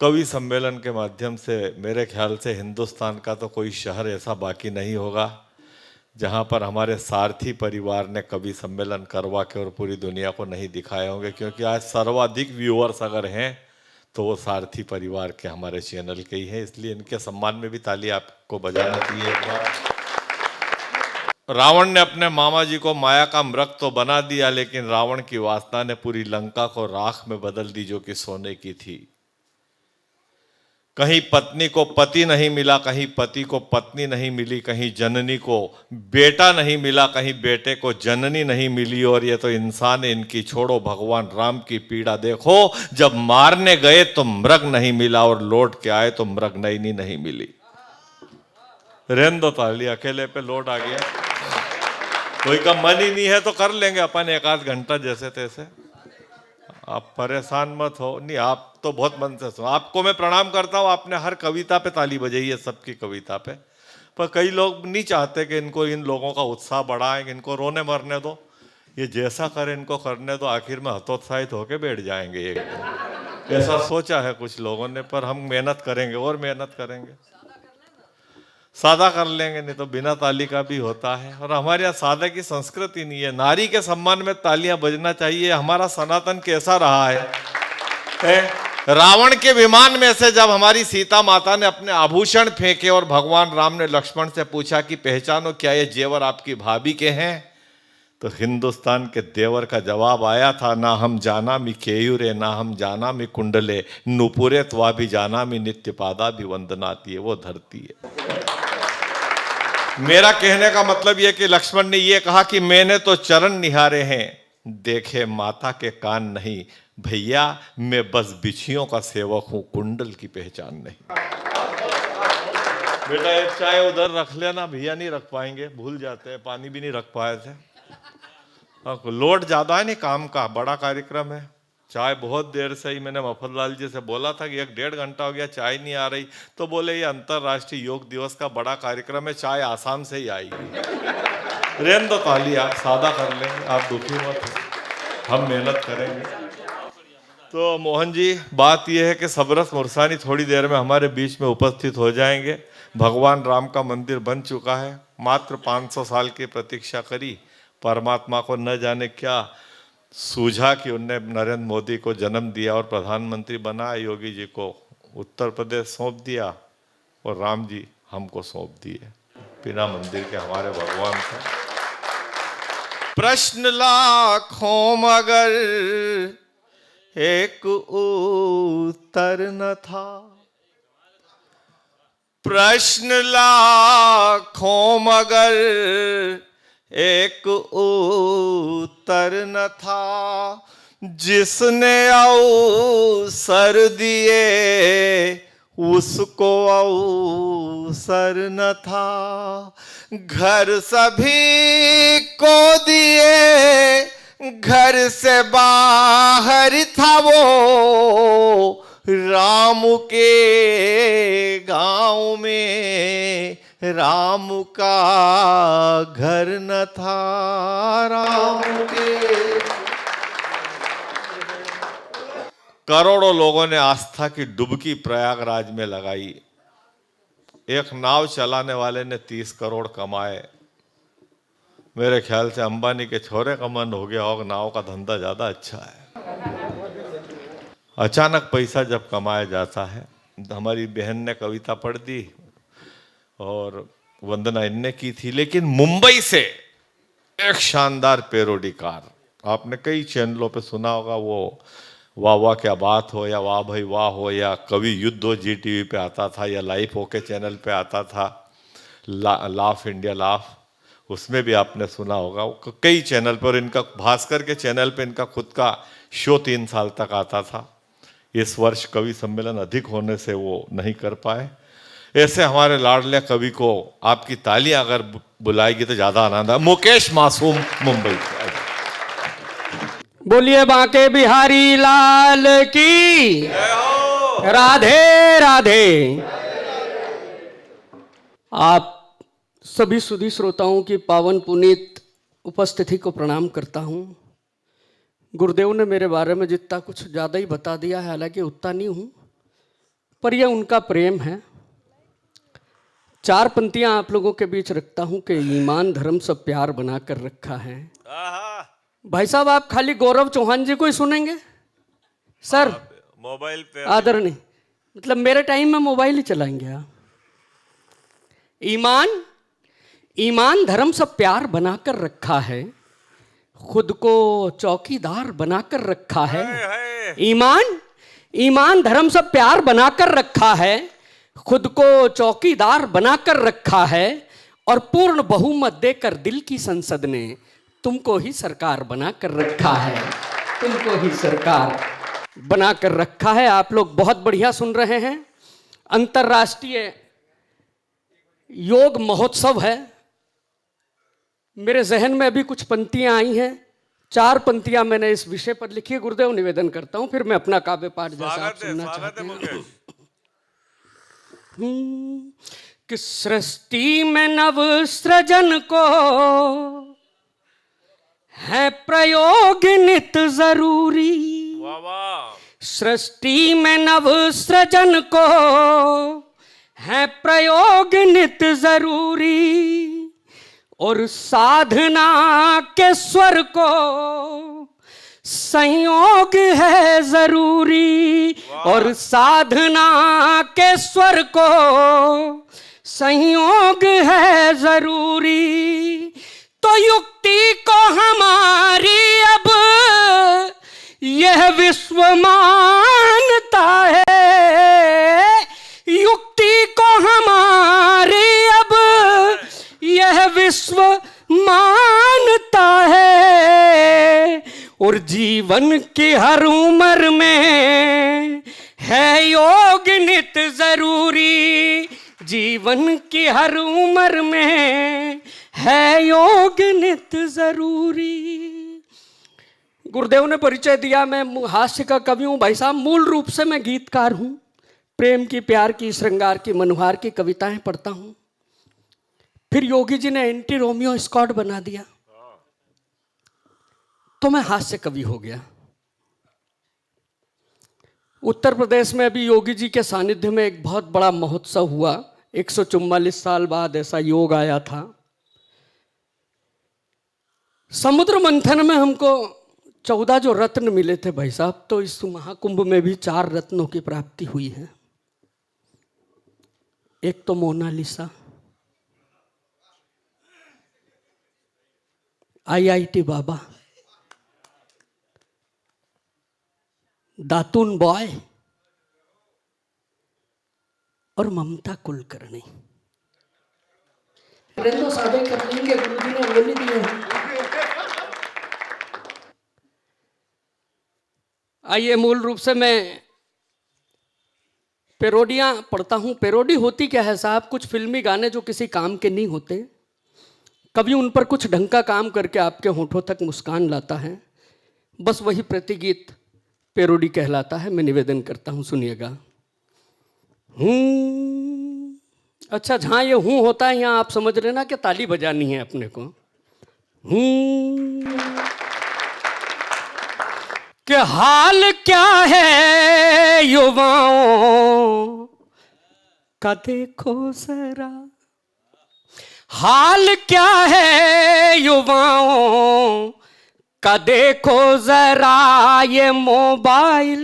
कवि सम्मेलन के माध्यम से मेरे ख्याल से हिंदुस्तान का तो कोई शहर ऐसा बाकी नहीं होगा जहां पर हमारे सारथी परिवार ने कवि सम्मेलन करवा के और पूरी दुनिया को नहीं दिखाए होंगे, क्योंकि आज सर्वाधिक व्यूअर्स अगर हैं तो वो सारथी परिवार के हमारे चैनल के ही हैं। इसलिए इनके सम्मान में भी ताली आपको बजाना चाहिए एक बार। रावण ने अपने मामा जी को माया का मृग तो बना दिया, लेकिन रावण की वासना ने पूरी लंका को राख में बदल दी जो कि सोने की थी। कहीं पत्नी को पति नहीं मिला, कहीं पति को पत्नी नहीं मिली, कहीं जननी को बेटा नहीं मिला, कहीं बेटे को जननी नहीं मिली। और ये तो इंसान है, इनकी छोड़ो, भगवान राम की पीड़ा देखो। जब मारने गए तो मृग नहीं मिला और लौट के आए तो मृग नयनी नहीं मिली। रहने दो ताली, अकेले पे लोड आ गया। कोई का मन ही नहीं है तो कर लेंगे अपन एक आध घंटा जैसे तैसे। आप परेशान मत हो। नहीं, आप तो बहुत मन से सुनो। आपको मैं प्रणाम करता हूँ, आपने हर कविता पे ताली बजाई है, सबकी कविता पे। पर कई लोग नहीं चाहते कि इनको, इन लोगों का उत्साह बढ़ाएं, इनको रोने मरने दो, ये जैसा करें इनको करने दो, आखिर में हतोत्साहित होके बैठ जाएंगे एक दिन। ऐसा सोचा है कुछ लोगों ने, पर हम मेहनत करेंगे और मेहनत करेंगे, सादा कर लेंगे, नहीं तो बिना ताली का भी होता है। और हमारे यहाँ सादा की संस्कृति नहीं है। नारी के सम्मान में तालियां बजना चाहिए। हमारा सनातन कैसा रहा है? रावण के विमान में से जब हमारी सीता माता ने अपने आभूषण फेंके और भगवान राम ने लक्ष्मण से पूछा कि पहचानो क्या ये जेवर आपकी भाभी के हैं, तो हिंदुस्तान के देवर का जवाब आया था, ना हम जाना मी केयूरे, ना हम जाना मी कुंडले, नुपुरे त्वा भी जाना मी नित्य पादा भी वंदनाती है। वो धरती है। मेरा कहने का मतलब यह कि लक्ष्मण ने यह कहा कि मैंने तो चरण निहारे हैं, देखे माता के कान नहीं। भैया मैं बस बिछियों का सेवक हूं, कुंडल की पहचान नहीं। बेटा एक चाय उधर रख लेना, भैया नहीं रख पाएंगे, भूल जाते हैं, पानी भी नहीं रख पाए थे। लोड ज्यादा है नहीं काम का, बड़ा कार्यक्रम है। चाय बहुत देर से ही मैंने मफतलाल जी से बोला था कि 1-1.5 घंटा हो गया चाय नहीं आ रही, तो बोले ये अंतर्राष्ट्रीय योग दिवस का बड़ा कार्यक्रम है, चाय आसाम से ही आएगी। रेन दो ताली, आप सादा कर लेंगे, आप दुखी मत हो, हम मेहनत करेंगे। तो मोहन जी, बात यह है कि सबरस मुरसानी थोड़ी देर में हमारे बीच में उपस्थित हो जाएंगे। भगवान राम का मंदिर बन चुका है, मात्र 500 साल की प्रतीक्षा करी, परमात्मा को न जाने क्या सूझा कि उनने नरेंद्र मोदी को जन्म दिया और प्रधानमंत्री बनाया, योगी जी को उत्तर प्रदेश सौंप दिया और राम जी हमको सौंप दिए। बिना मंदिर के हमारे भगवान थे। प्रश्न लाखों मगर एक उत्तर न था, प्रश्न लाखों मगर एक उत्तर न था। जिसने अवसर दिए उसको अवसर न था। घर सभी को दिए, घर से बाहर था वो, राम के गांव में राम का घर न था। राम के करोड़ों लोगों ने आस्था की डुबकी प्रयागराज में लगाई। एक नाव चलाने वाले ने 30 करोड़ कमाए। मेरे ख्याल से अंबानी के छोरे का मन हो गया होगा, नाव का धंधा ज्यादा अच्छा है। अचानक पैसा जब कमाया जाता है, हमारी बहन ने कविता पढ़ दी और वंदना इनने की थी, लेकिन मुंबई से एक शानदार पेरोडी-कार, आपने कई चैनलों पे सुना होगा, वो वाह वाह क्या बात हो या वाह भाई वाह हो या कवि युद्ध हो GTV पे आता था या लाइफ ओके चैनल पे आता था, लाफ इंडिया लाफ, उसमें भी आपने सुना होगा। कई चैनल पर, इनका भास्कर के चैनल पे इनका खुद का शो 3 साल तक आता था। इस वर्ष कवि सम्मेलन अधिक होने से वो नहीं कर पाए। ऐसे हमारे लाडले कवि को आपकी तालियां अगर बुलाएगी तो ज्यादा आनंद है। मुकेश मासूम, मुंबई से। बोलिए बांके बिहारी लाल की, राधे राधे। आप सभी सुधी श्रोताओं की पावन पुनीत उपस्थिति को प्रणाम करता हूं। गुरुदेव ने मेरे बारे में जितना कुछ ज़्यादा ही बता दिया है, हालांकि उतना नहीं हूं, पर यह उनका प्रेम है। 4 पंक्तियां आप लोगों के बीच रखता हूं कि ईमान धर्म सब प्यार बना कर रखा है। भाई साहब, आप खाली गौरव चौहान जी को ही सुनेंगे? सर मोबाइल पे आदर नहीं, मतलब मेरे टाइम में मोबाइल ही चलाएंगे आप? ईमान धर्म सब प्यार बनाकर रखा है, खुद को चौकीदार बनाकर रखा है। ईमान धर्म सब प्यार बनाकर रखा है, खुद को चौकीदार बनाकर रखा है, और पूर्ण बहुमत देकर दिल की संसद ने तुमको ही सरकार बनाकर रखा है, तुमको ही सरकार बनाकर रखा है। आप लोग बहुत बढ़िया सुन रहे हैं। अंतर्राष्ट्रीय योग महोत्सव है। मेरे जहन में अभी कुछ पंक्तियां आई हैं, 4 पंक्तियां मैंने इस विषय पर लिखी है। गुरुदेव निवेदन करता हूं, फिर मैं अपना काव्य पाठ जैसा आप सुनना चाहते हैं। कि सृष्टि में नव सृजन को है प्रयोग नित जरूरी। सृष्टि में नव सृजन को है प्रयोग नित जरूरी, और साधना के स्वर को संयोग है जरूरी, और साधना के स्वर को संयोग है जरूरी। तो युक्ति को हमारी अब यह विश्व मानता है, युक्ति को हमारी अब यह विश्व मानता है, और जीवन की हर उम्र में है योग नित जरूरी। जीवन की हर उम्र में है योग नित जरूरी। गुरुदेव ने परिचय दिया, मैं हास्य का कवि हूं। भाई साहब, मूल रूप से मैं गीतकार हूं। प्रेम की, प्यार की, श्रृंगार की, मनोहार की कविताएं पढ़ता हूं। फिर योगी जी ने एंटी रोमियो स्कॉट बना दिया, तो मैं हास्य कवि हो गया। उत्तर प्रदेश में अभी योगी जी के सानिध्य में एक बहुत बड़ा महोत्सव हुआ। 144 साल बाद ऐसा योग आया था। समुद्र मंथन में हमको 14 जो रत्न मिले थे भाई साहब, तो इस महाकुंभ में भी 4 रत्नों की प्राप्ति हुई है। एक तो मोनालिसा, IIT बाबा, दातून बॉय और ममता कुलकर्णी। रेंदो सादे कर लेंगे, गुरुजी ने अंगुली दी है। आइए, मूल रूप से मैं पेरोडियां पढ़ता हूं। पेरोडी होती क्या है साहब? कुछ फिल्मी गाने जो किसी काम के नहीं होते, कभी उन पर कुछ ढंग का काम करके आपके होठों तक मुस्कान लाता है, बस वही प्रतिगीत पेरोडी कहलाता है। मैं निवेदन करता हूं, सुनिएगा। अच्छा, जहां ये हूं होता है, यहां आप समझ लेना कि ताली बजानी है अपने को। कि हाल क्या है युवाओं का देखो जरा, हाल क्या है युवाओं का देखो जरा, ये मोबाइल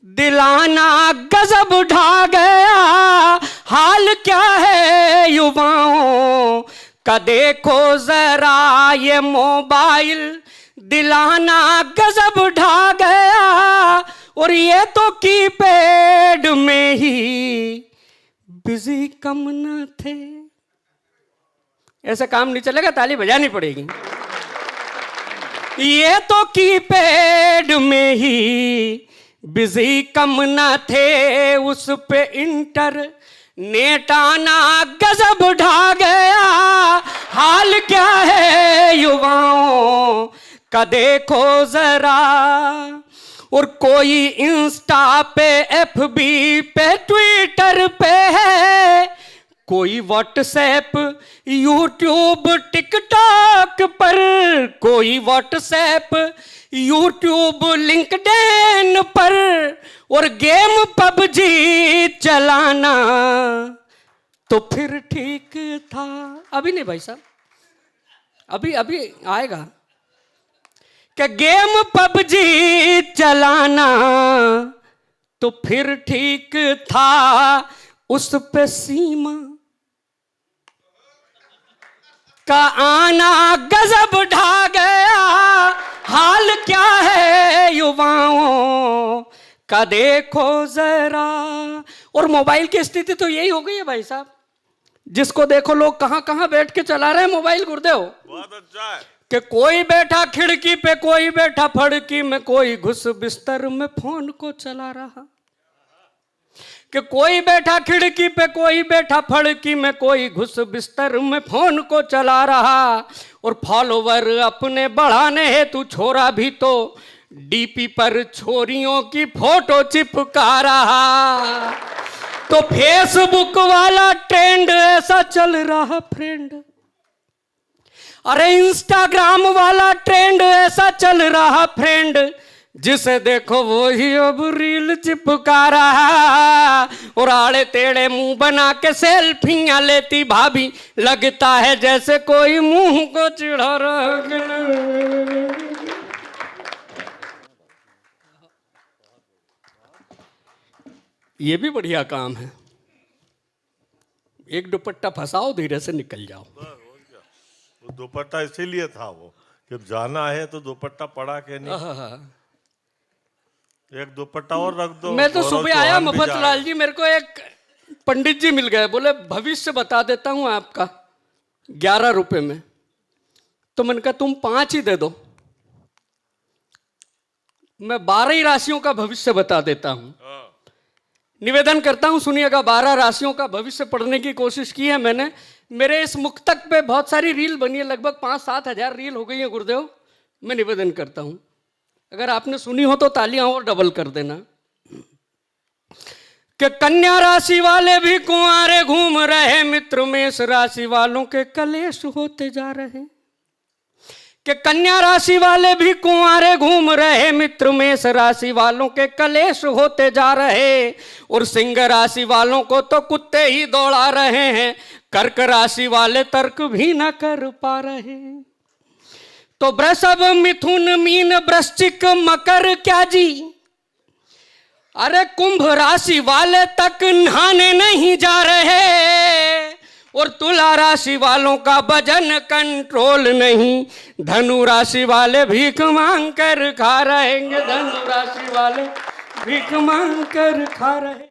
दिलाना गजब ढा गया। हाल क्या है युवाओं का देखो जरा, ये मोबाइल दिलाना गजब ढा गया। और ये तो कीपैड में ही बिजी कम न थे। ऐसा काम नहीं चलेगा, ताली बजानी पड़ेगी। ये तो कीपैड में ही बिजी कम न थे, उस पे इंटरनेट आना गजब ढा गया। हाल क्या है युवाओं का देखो जरा। और कोई इंस्टा पे, FB पे, ट्विटर पे है, कोई व्हाट्सएप, यूट्यूब, टिकटॉक पर, कोई व्हाट्सएप, यूट्यूब, लिंक्डइन पर, और गेम PUBG चलाना तो फिर ठीक था। अभी नहीं भाई साहब, अभी अभी आएगा। कि गेम पबजी चलाना तो फिर ठीक था, उस पे सीमा का आना गजब ढा गया। हाल क्या है युवाओं का देखो जरा। और मोबाइल की स्थिति तो यही हो गई है भाई साहब, जिसको देखो लोग कहां कहां बैठ के चला रहे हैं मोबाइल। गुरुदेव बहुत अच्छा है कि कोई बैठा खिड़की पे, कोई बैठा फड़की में, कोई घुस बिस्तर में फोन को चला रहा। कि कोई बैठा खिड़की पे, कोई बैठा फड़की में, कोई घुस बिस्तर में फोन को चला रहा। और फॉलोवर अपने बढ़ाने हेतु छोरा भी तो डीपी पर छोरियों की फोटो चिपका रहा। तो फेसबुक वाला ट्रेंड ऐसा चल रहा फ्रेंड, अरे इंस्टाग्राम वाला ट्रेंड ऐसा चल रहा फ्रेंड, जिसे देखो वो ही अब रील चिपका रहा। और आड़े टेढ़े मुंह बना के सेल्फियां लेती भाभी, लगता है जैसे कोई मुंह को चिढ़ा रहा। ये भी बढ़िया काम है, एक दुपट्टा फंसाओ, धीरे से निकल जाओ। वो दुपट्टा इसीलिए था वो, जब जाना है तो दुपट्टा पड़ा के नहीं, एक दुपट्टा और रख दो। मैं तो सुबह आया मुफतलाल जी, मेरे को एक पंडित जी मिल गए, बोले भविष्य बता देता हूं आपका 11 रुपए में। तो मैंने कहा तुम 5 ही दे दो, मैं 12 ही राशियों का भविष्य बता देता हूं। निवेदन करता हूं, सुनिएगा। 12 राशियों का भविष्य पढ़ने की कोशिश की है मैंने। मेरे इस मुक्तक पे बहुत सारी रील बनी है, लगभग 5-7 हजार रील हो गई है गुरुदेव। मैं निवेदन करता हूं, अगर आपने सुनी हो तो तालियां और डबल कर देना। कि कन्या राशि वाले भी कुंवारे घूम रहे, मित्र मेष राशि वालों के कलेश होते जा रहे। कि कन्या राशि वाले भी कुंवारे घूम रहे, मित्र मेष राशि वालों के कलेश होते जा रहे। और सिंह राशि वालों को तो कुत्ते ही दौड़ा रहे हैं, कर्क राशि वाले तर्क भी न कर पा रहे। तो वृषभ मिथुन मीन वृश्चिक मकर क्या जी, अरे कुंभ राशि वाले तक नहाने नहीं जा रहे। और तुला राशि वालों का वजन कंट्रोल नहीं, धनु राशि वाले भीख मांग कर खा रहेंगे। धनु राशि वाले भीख मांग कर खा रहे।